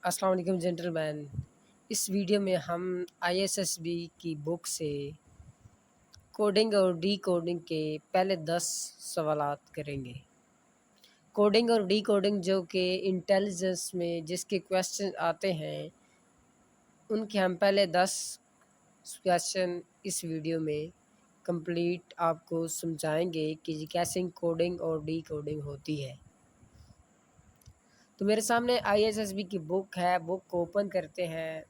السلام علیکم جنٹل مین۔ اس ویڈیو میں ہم ISSB کی بک سے کوڈنگ اور ڈی کوڈنگ کے پہلے 10 سوالات کریں گے۔ کوڈنگ اور ڈی کوڈنگ جو کہ انٹیلیجنس میں جس کے کویسچن آتے ہیں ان کے ہم پہلے 10 کویسچن اس ویڈیو میں کمپلیٹ آپ کو سمجھائیں گے کہ یہ کیسے کوڈنگ اور ڈی کوڈنگ ہوتی ہے۔ تو میرے سامنے ISSB کی بک ہے، بک کو اوپن کرتے ہیں۔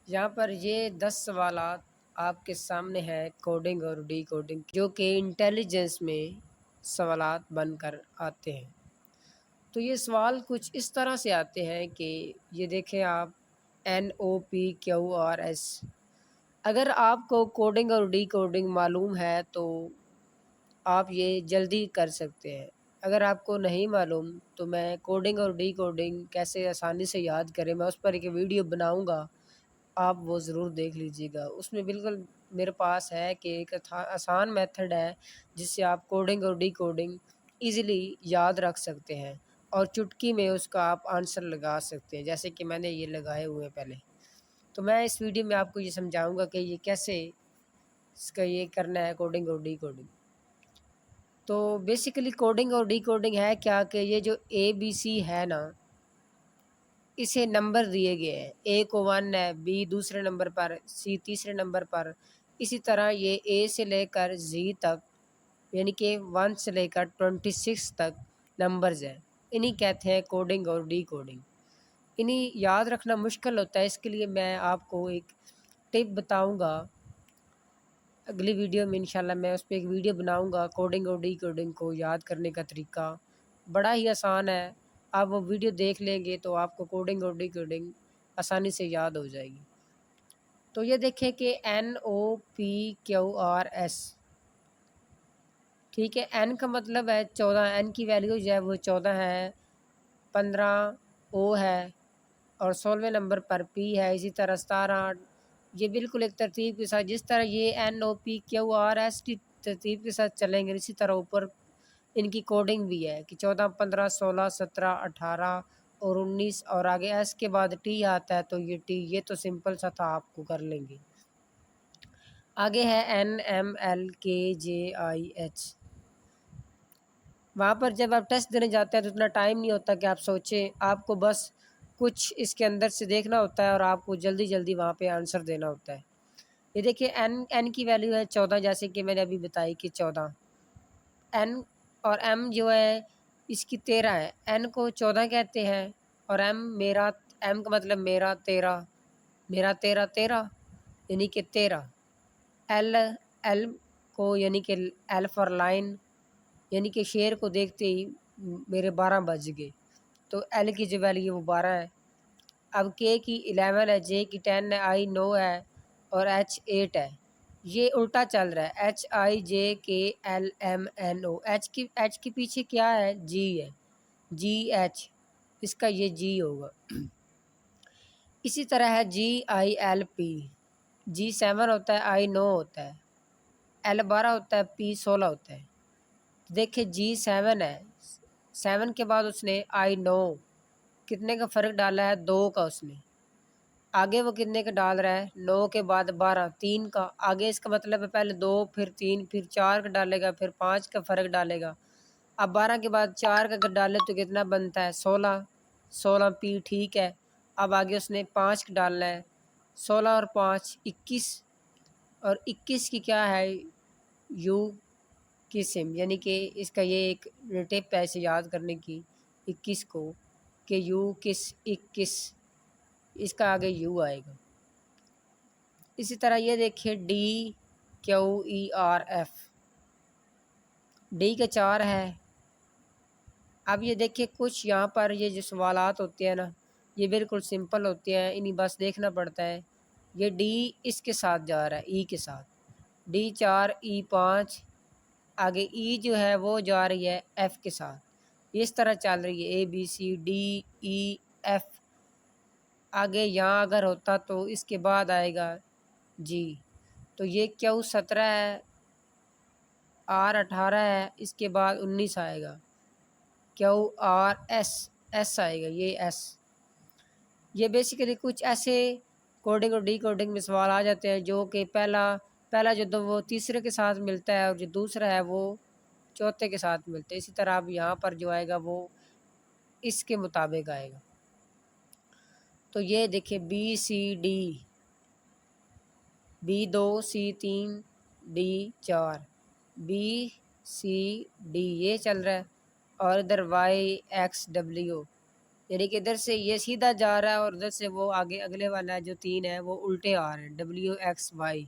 یہاں پر یہ 10 سوالات آپ کے سامنے ہیں کوڈنگ اور ڈی کوڈنگ جو کہ انٹیلیجنس میں سوالات بن کر آتے ہیں۔ تو یہ سوال کچھ اس طرح سے آتے ہیں کہ یہ دیکھیں آپ NOPQRS۔ اگر آپ کو کوڈنگ اور ڈی کوڈنگ معلوم ہے تو آپ یہ جلدی کر سکتے ہیں۔ اگر آپ کو نہیں معلوم تو میں کوڈنگ اور ڈی کوڈنگ کیسے آسانی سے یاد کریں میں اس پر ایک ویڈیو بناؤں گا، آپ وہ ضرور دیکھ لیجیے گا۔ اس میں بالکل میرے پاس ہے کہ ایک آسان میتھڈ ہے جس سے آپ کوڈنگ اور ڈی کوڈنگ ایزیلی یاد رکھ سکتے ہیں اور چٹکی میں اس کا آپ آنسر لگا سکتے ہیں، جیسے کہ میں نے یہ لگائے ہوئے ہیں پہلے۔ تو میں اس ویڈیو میں آپ کو یہ سمجھاؤں گا کہ یہ کیسے اس کا یہ کرنا ہے کوڈنگ اور ڈی کوڈنگ۔ تو بیسیکلی کوڈنگ اور ڈی کوڈنگ ہے کیا کہ یہ جو ABC ہے نا، اسے نمبر دیے گئے ہیں۔ A کو 1 ہے، B دوسرے نمبر پر، C تیسرے نمبر پر، اسی طرح یہ A سے لے کر Z تک یعنی کہ 1 سے لے کر 26 تک نمبرز ہیں، انہیں کہتے ہیں کوڈنگ اور ڈی کوڈنگ۔ انہیں یاد رکھنا مشکل ہوتا ہے، اس کے لیے میں آپ کو ایک ٹپ بتاؤں گا اگلی ویڈیو میں۔ انشاءاللہ میں اس پہ ایک ویڈیو بناؤں گا کوڈنگ اور ڈی کوڈنگ کو یاد کرنے کا طریقہ بڑا ہی آسان ہے۔ آپ وہ ویڈیو دیکھ لیں گے تو آپ کو کوڈنگ اور ڈی کوڈنگ آسانی سے یاد ہو جائے گی۔ تو یہ دیکھیں کہ NOPQRS، ٹھیک ہے۔ N کا مطلب ہے 14، N کی ویلیو جو ہے وہ 14 ہے، 15 O ہے اور 16ویں نمبر پر P ہے، اسی طرح 17۔ یہ بالکل ایک ترتیب کے ساتھ جس طرح یہ NOPQRS کی ترتیب کے ساتھ چلیں گے اسی طرح اوپر ان کی کوڈنگ بھی ہے کہ 14 15 16 17 18 اور 19 اور آگے S کے بعد T آتا ہے تو یہ T، یہ تو سمپل سا تھا، آپ کو کر لیں گے۔ آگے ہے NMLKJIH۔ وہاں پر جب آپ ٹیسٹ دینے جاتے ہیں تو اتنا ٹائم نہیں ہوتا کہ آپ سوچیں، آپ کو بس کچھ اس کے اندر سے دیکھنا ہوتا ہے اور آپ کو جلدی جلدی وہاں پہ آنسر دینا ہوتا ہے۔ یہ دیکھیے N کی ویلیو ہے 14، جیسے کہ میں نے ابھی بتائی کہ 14۔ N اور M جو ہے اس کی 13 ہے، N کو 14 کہتے ہیں اور M کا مطلب میرا 13، میرا 13 13 یعنی کہ 13۔ L کو یعنی کہ L فار لائن یعنی کہ شیر کو دیکھتے ہی میرے 12 بج گئے، تو L کی جو ویلیو وہ 12 ہے۔ اب K کی 11 ہے، J کی 10 ہے، I 9 ہے اور H 8 ہے۔ یہ الٹا چل رہا ہے، HIJKLMNO۔ H کے پیچھے کیا ہے؟ G ہے، GH، اس کا یہ G ہوگا۔ اسی طرح ہے GILP، G 7 ہوتا ہے، I 9 ہوتا ہے، L 12 ہوتا ہے، P 16 ہوتا ہے۔ دیکھیں G 7 ہے، 7 کے بعد اس نے I 9 کتنے کا فرق ڈالا ہے؟ 2 کا۔ اس نے آگے وہ کتنے کا ڈال رہا ہے؟ 9 کے بعد 12، 3 کا۔ آگے اس کا مطلب ہے پہلے 2 پھر 3 پھر 4 کا ڈالے گا پھر 5 کا فرق ڈالے گا۔ اب 12 کے بعد 4 کا اگر ڈالے تو کتنا بنتا ہے؟ 16، 16 P، ٹھیک ہے۔ اب آگے اس نے 5 کا ڈالنا ہے، 16 اور 5 21، اور 21 کی کیا ہے؟ U قسم، یعنی کہ اس کا یہ ایک ٹپ ہے اسے یاد کرنے کی 21 کو کہ U کس 21، اس کا آگے U آئے گا۔ اسی طرح یہ دیکھیں DQERF، D کا 4 ہے۔ اب یہ دیکھیں کچھ یہاں پر یہ جو سوالات ہوتے ہیں نا یہ بالکل سمپل ہوتے ہیں، انہیں بس دیکھنا پڑتا ہے۔ یہ D اس کے ساتھ جا رہا ہے، E کے ساتھ، D 4 E 5، آگے E جو ہے وہ جا رہی ہے F کے ساتھ، اس طرح چل رہی ہے ABCDEF۔ آگے یہاں اگر ہوتا تو اس کے بعد آئے گا G، تو یہ Q 17 ہے، R 18 ہے، اس کے بعد 19 آئے گا۔ QRS ایس آئے گا، یہ ایس. یہ بیسیکلی کچھ ایسے کوڈنگ اور ڈی کوڈنگ میں سوال آ جاتے ہیں جو کہ پہلا جو وہ تیسرے کے ساتھ ملتا ہے اور جو دوسرا ہے وہ چوتھے کے ساتھ ملتا ہے. اسی طرح اب یہاں پر جو آئے گا وہ اس کے مطابق آئے گا. تو یہ دیکھیں BCD، B2 C3 D4 BCD یہ چل رہا ہے، اور ادھر YXW، یعنی کہ ادھر سے یہ سیدھا جا رہا ہے اور ادھر سے وہ آگے اگلے والا جو 3 ہے وہ الٹے آ رہے ہیں WXY.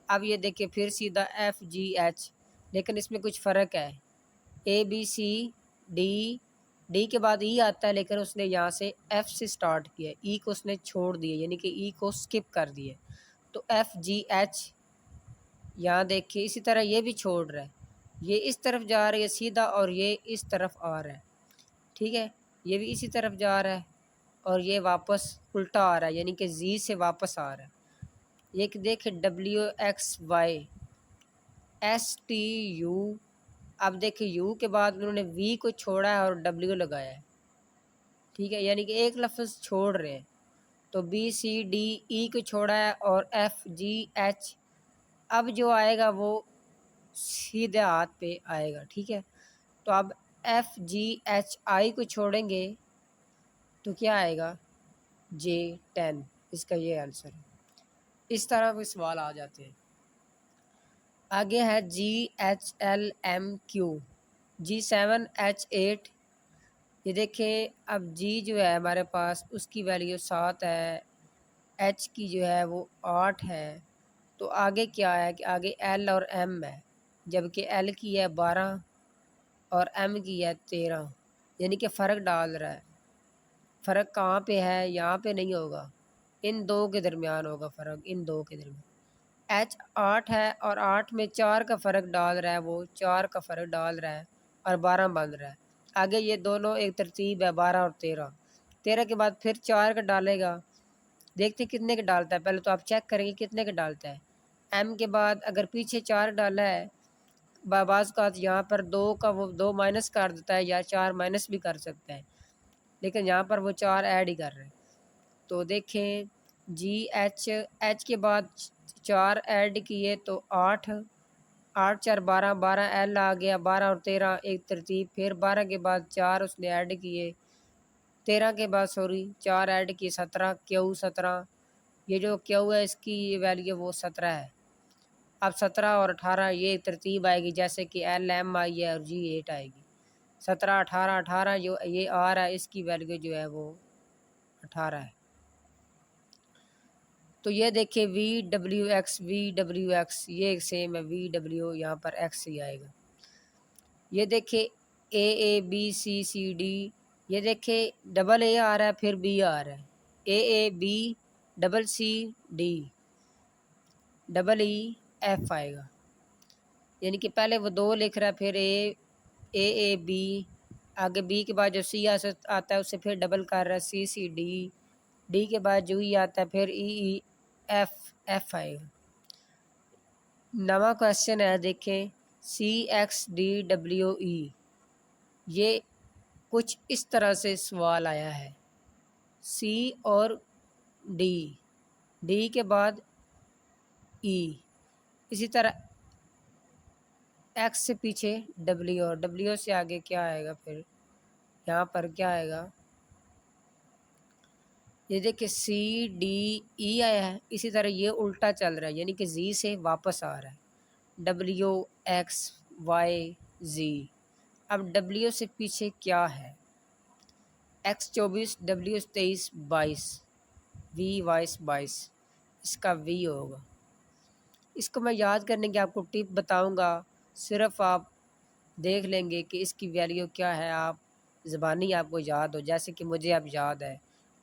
اب یہ دیکھیں پھر سیدھا FGH، لیکن اس میں کچھ فرق ہے. ABCD، ڈی کے بعد ای آتا ہے لیکن اس نے یہاں سے ایف سے سٹارٹ کیا، ای کو اس نے چھوڑ دیا، یعنی کہ ای کو سکپ کر دیا. تو FGH یہاں دیکھیں اسی طرح یہ بھی چھوڑ رہا ہے، یہ اس طرف جا رہا ہے سیدھا اور یہ اس طرف آ رہا ہے. ٹھیک ہے، یہ بھی اسی طرف جا رہا ہے اور یہ واپس الٹا آ رہا ہے، یعنی کہ زی سے واپس آ رہا ہے. یہ دیکھیں WXY STU. اب دیکھیں یو کے بعد انہوں نے وی کو چھوڑا ہے اور ڈبلیو لگایا ہے. ٹھیک ہے، یعنی کہ ایک لفظ چھوڑ رہے ہیں. تو BCDE کو چھوڑا ہے اور FGH اب جو آئے گا وہ سیدھے ہاتھ پہ آئے گا. ٹھیک ہے، تو اب FGHI کو چھوڑیں گے تو کیا آئے گا J10. اس کا یہ آنسر ہے. اس طرح کوئی سوال آ جاتے ہیں. آگے ہے GHLMQ G7H8. یہ دیکھیں اب جی جو ہے ہمارے پاس اس کی ویلیو 7 ہے، ایچ کی جو ہے وہ 8 ہے. تو آگے کیا ہے کہ آگے ایل اور ایم ہے، جبکہ ایل کی ہے 12 اور ایم کی ہے 13، یعنی کہ فرق ڈال رہا ہے. فرق کہاں پہ ہے؟ یہاں پہ نہیں ہوگا، ان دو کے درمیان ہوگا فرق، ان دو کے درمیان. ایچ 8 ہے اور 8 میں 4 کا فرق ڈال رہا ہے، وہ 4 کا فرق ڈال رہا ہے اور 12 بن رہا ہے. آگے یہ دونوں ایک ترتیب ہے 12 اور 13. 13 کے بعد پھر 4 کا ڈالے گا، دیکھتے کتنے کا ڈالتا ہے. پہلے تو آپ چیک کریں گے کتنے کا ڈالتا ہے. ایم کے بعد اگر پیچھے 4 ڈالا ہے، بعض کا یہاں پر 2 کا وہ 2 مائنس کر دیتا ہے یا 4 مائنس بھی کر سکتا ہے، لیکن یہاں پر وہ 4 ایڈ ہی کر رہے ہیں. تو دیکھیں ایچ کے بعد 4 ایڈ کیے تو 8، 8 4 12، 12 ایل آ گیا، 12 اور 13 ایک ترتیب. پھر 12 کے بعد 4 اس نے ایڈ کیے، 13 کے بعد 4 ایڈ کیے، 17 کیو 17. یہ جو کیو ہے اس کی ویلیو وہ 17 ہے. اب 17 اور 18 یہ ترتیب آئے گی جیسے کہ ایل ایم آئی ہے اور G8 آئے گی. 17 18 18 جو یہ آ رہا ہے اس کی ویلیو جو ہے وہ 18 ہے. تو یہ دیکھیں VWX یہ ایک سیم ہے، VW یہاں پر ایکس ہی آئے گا. یہ دیکھیں AABCCD، یہ دیکھیں ڈبل اے آ رہا ہے پھر بی آ رہا ہے، AABCCD ڈبل ای ایف آئے گا. یعنی کہ پہلے وہ 2 لکھ رہا ہے، پھر AAB، آگے بی کے بعد جو سی آتا ہے اس سے پھر ڈبل کر رہا ہے CCD، ڈی کے بعد جو ای آتا ہے پھر ایف آئے گا. نواں کویسچن ہے دیکھیں CXDWE. یہ کچھ اس طرح سے سوال آیا ہے، سی اور ڈی کے بعد ای، اسی طرح ایکس سے پیچھے ڈبلیو اور ڈبلیو سے آگے کیا آئے گا. پھر یہاں پر کیا آئے گا، یہ دیکھیں CDE آیا ہے. اسی طرح یہ الٹا چل رہا ہے، یعنی کہ زی سے واپس آ رہا ہے، WXYZ. اب ڈبلیو سے پیچھے کیا ہے، X 24، W 23، 22، V22، اس کا وی ہوگا. اس کو میں یاد کرنے کی آپ کو ٹپ بتاؤں گا، صرف آپ دیکھ لیں گے کہ اس کی ویلیو کیا ہے، آپ زبانی آپ کو یاد ہو. جیسے کہ مجھے اب یاد ہے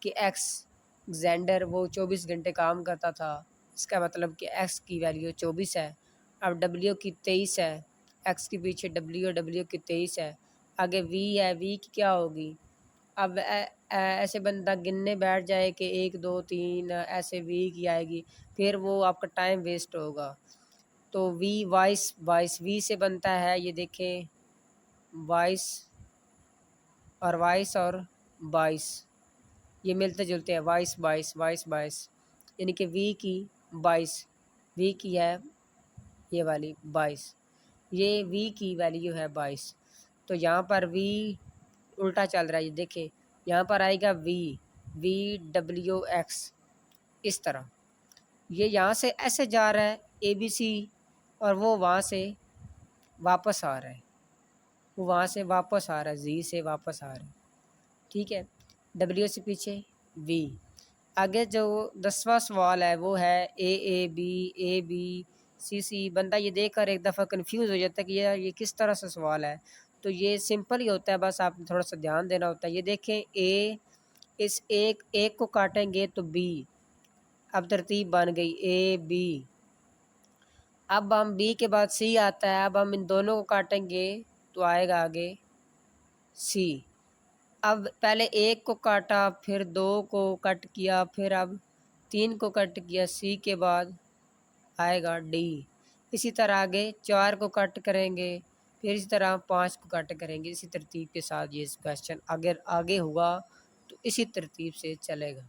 کہ ایکس زینڈر وہ 24 گھنٹے کام کرتا تھا، اس کا مطلب کہ ایکس کی ویلیو 24 ہے. اب ڈبلیو کی 23 ہے، ایکس کے پیچھے ڈبلیو کی 23 ہے. آگے وی ہے، وی کی کیا ہوگی. اب ایسے بندہ گننے بیٹھ جائے کہ 1 2 3 ایسے وی کی آئے گی، پھر وہ آپ کا ٹائم ویسٹ ہوگا. تو وی سے بنتا ہے، یہ دیکھیں اور 22 اور 22 یہ ملتے جلتے ہیں، 22 22 22 22 یعنی کہ وی کی 22 وی کی ہے یہ والی 22، یہ وی کی ویلیو ہے 22، تو یہاں پر وی الٹا چل رہا ہے، یہ دیکھیں یہاں پر آئے گا وی ڈبلیو ایکس، اس طرح یہ یہاں سے ایسے جا رہا ہے اے بی سی، اور وہ وہاں سے واپس آ رہا ہے، وہ وہاں سے واپس آ رہا ہے، زی سے واپس آ رہا ہے، ٹھیک ہے، ڈبلیو سے پیچھے وی۔ آگے جو 10واں سوال ہے وہ ہے اے بی سی سی، بندہ یہ دیکھ کر ایک دفعہ کنفیوز ہو جاتا ہے کہ یہ کس طرح سے سوال ہے، تو یہ سمپل ہی ہوتا ہے، بس آپ نے تھوڑا سا دھیان دینا ہوتا ہے۔ یہ دیکھیں اس ایک کو کاٹیں گے تو بی، اب ترتیب بن گئی اے بی، اب ہم بی کے بعد سی آتا ہے، اب ہم ان دونوں کو کاٹیں گے تو آئے گا آگے سی، اب پہلے ایک کو کاٹا، پھر 2 کو کٹ کیا، پھر اب 3 کو کٹ کیا، سی کے بعد آئے گا ڈی، اسی طرح آگے 4 کو کٹ کریں گے، پھر اسی طرح 5 کو کٹ کریں گے، اسی ترتیب کے ساتھ یہ کویشچن اگر آگے ہوا تو اسی ترتیب سے چلے گا۔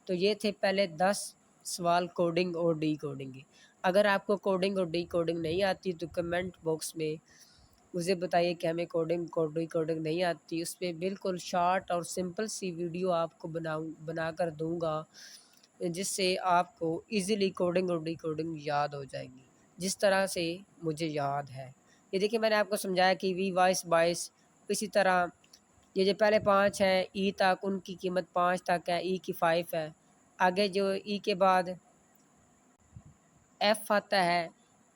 تو یہ تھے پہلے 10 سوال کوڈنگ اور ڈی کوڈنگ کے۔ اگر آپ کو کوڈنگ اور ڈی کوڈنگ نہیں آتی تو کمنٹ باکس میں مجھے بتائیے کہ ہمیں ڈی کوڈنگ نہیں آتی، اس پہ بالکل شارٹ اور سمپل سی ویڈیو آپ کو بنا کر دوں گا، جس سے آپ کو ایزیلی کوڈنگ اور ڈی کوڈنگ یاد ہو جائے گی، جس طرح سے مجھے یاد ہے۔ یہ دیکھیں میں نے آپ کو سمجھایا کہ وی 22 اسی طرح یہ جو پہلے 5 ہیں ای تک، ان کی قیمت 5 تک ہے، ای کی 5 ہے، آگے جو ای کے بعد ایف آتا ہے،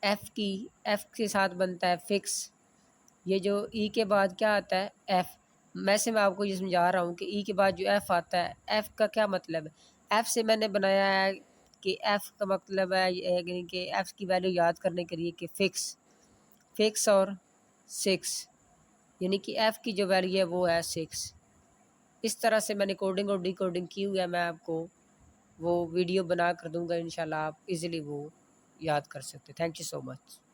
ایف کے ساتھ بنتا ہے فکس، یہ جو ای کے بعد کیا آتا ہے ایف، میں آپ کو یہ سمجھا رہا ہوں کہ ای کے بعد جو ایف آتا ہے، ایف کا کیا مطلب ہے، ایف سے میں نے بنایا ہے کہ ایف کا مطلب ہے یعنی کہ ایف کی ویلیو یاد کرنے کے لیے کہ فکس اور 6، یعنی کہ ایف کی جو ویلیو ہے وہ ہے 6۔ اس طرح سے میں نے کوڈنگ اور ڈی کوڈنگ کی ہوئی ہے، میں آپ کو وہ ویڈیو بنا کر دوں گا، انشاءاللہ آپ ایزیلی وہ یاد کر سکتے۔ Thank you so much.